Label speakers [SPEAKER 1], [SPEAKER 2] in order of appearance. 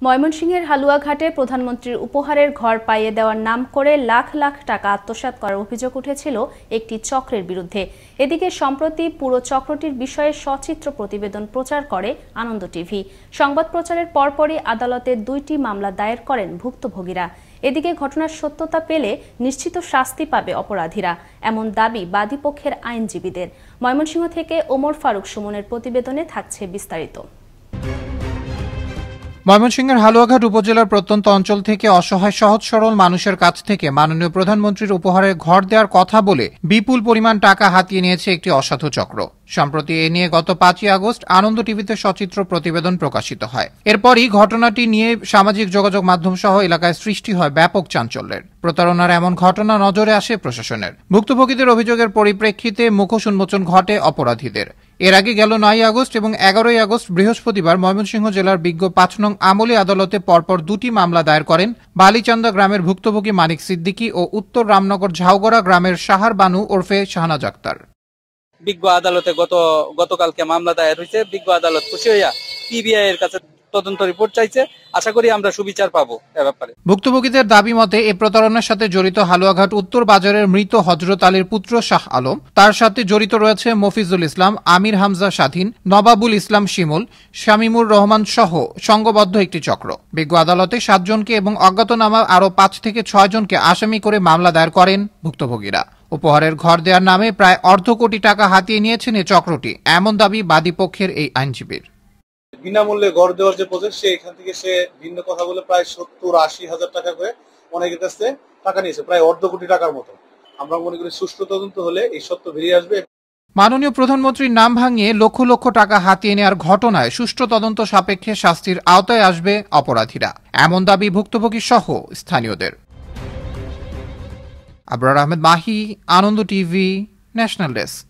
[SPEAKER 1] ময়মনসিংহের হালুয়াঘাটে প্রধানমন্ত্রীর উপহারের ঘর পাইয়ে দেওয়ার নাম করে লাখ লাখ টাকা আত্মসাৎ করার অভিযোগ উঠেছিল একটি চক্রের বিরুদ্ধে। এদিকে সম্প্রতি পুরো চক্রটির বিষয়ে সচিত্র প্রতিবেদন প্রচার করে আনন্দ টিভি। সংবাদ প্রচারের পরপরই আদালতে 2টি মামলা দায়ের করেন ভুক্তভোগীরা। এদিকে ঘটনার সত্যতা পেলে নিশ্চিত শাস্তি পাবে অপরাধীরা, এমন দাবি বাদীপক্ষের আইনজীবীদের। ময়মনসিংহ থেকে ওমর ফারুক সুমনের প্রতিবেদনে থাকছে বিস্তারিত।
[SPEAKER 2] ময়মনসিংহের হালুয়াঘাট উপজেলার প্রত্যন্ত অঞ্চল থেকে অসহায় সহজ সরল মানুষের কাছ থেকে মাননীয় প্রধানমন্ত্রীর উপহারের ঘর দেওয়ার কথা বলে বিপুল পরিমাণ টাকা হাতিয়ে নিয়েছে একটি অসাধু চক্র। সম্প্রতি এ নিয়ে গত 5ই আগস্ট আনন্দ টিভিতে সচিত্র প্রতিবেদন প্রকাশিত হয়। এরপরই ঘটনাটি নিয়ে সামাজিক যোগাযোগ মাধ্যম সহ এলাকায় সৃষ্টি হয় ব্যাপক চাঞ্চল্যের। প্রতারণার এমন ঘটনা নজরে আসে প্রশাসনের। ভুক্তভোগীদের অভিযোগের পরিপ্রেক্ষিতে মুখোশ উন্মোচন ঘটে অপরাধীদের। এর আগে গেল 9ই আগস্ট এবং 11ই আগস্ট বৃহস্পতিবার ময়মনসিংহ জেলার বিজ্ঞ 5 নং আমলি আদালতে পরপর 2টি মামলা দায়ের করেন বালিচান্দা গ্রামের ভুক্তভোগী মানিক সিদ্দিকী ও উত্তর রামনগর ঝাউগড়া গ্রামের সাহার বানু ওরফে শাহনাজ আক্তার।
[SPEAKER 3] বিজ্ঞ আদালতে গতকালকে মামলা দায়ের হয়েছে। বিজ্ঞ আদালত খুশি হইয়া পিবিআই এর কাছে তদন্ত রিপোর্ট চাইছে। আশা করি আমরা সুবিচার পাবো এ ব্যাপারে।
[SPEAKER 2] ভুক্তভোগীদের দাবি মতে এই প্রতারণার সাথে জড়িত হালুয়াঘাট উত্তর বাজারের মৃত হযরত আলীর পুত্র শাহ আলম, তার সাথে জড়িত রয়েছে মফিজুল ইসলাম, আমির হামজা স্বাধীন, নবাবুল ইসলাম শিমুল, শামীমুর রহমান সহ সংঘবদ্ধ একটি চক্র। বিজ্ঞ আদালতে 7 জনকে এবং অজ্ঞাতনামা আরও 5 থেকে 6 জনকে আসামি করে মামলা দায়ের করেন ভুক্তভোগীরা। উপহারের ঘর দেওয়ার নামে প্রায় অর্ধ কোটি টাকা হাতিয়ে নিয়েছেন এই চক্রটি, এমন দাবি বাদীপক্ষের এই আইনজীবীর।
[SPEAKER 4] বিনামূল্যে ঘর দেওয়ার যে প্রজেক্ট, সে এখান থেকে সে ভিন্ন কথা বলে প্রায় 70-80 হাজার টাকা করে অনেকের কাছ থেকে টাকা নিয়েছে, প্রায় অর্ধ কোটি টাকার মতো। আমরা মনে করি সুষ্ঠু তদন্ত হলে এই সত্য বেরিয়ে আসবে।
[SPEAKER 2] মাননীয় প্রধানমন্ত্রীর নাম ভাঙিয়ে লক্ষ লক্ষ টাকা হাতিয়ে নেওয়ার ঘটনায় সুষ্ঠু তদন্ত সাপেক্ষে শাস্তির আওতায় আসবে অপরাধীরা, এমন দাবি ভুক্তভোগী সহ স্থানীয়দের। আবরার আহমেদ মাহি, আনন্দ টিভি, ন্যাশনাল ডেস্ক।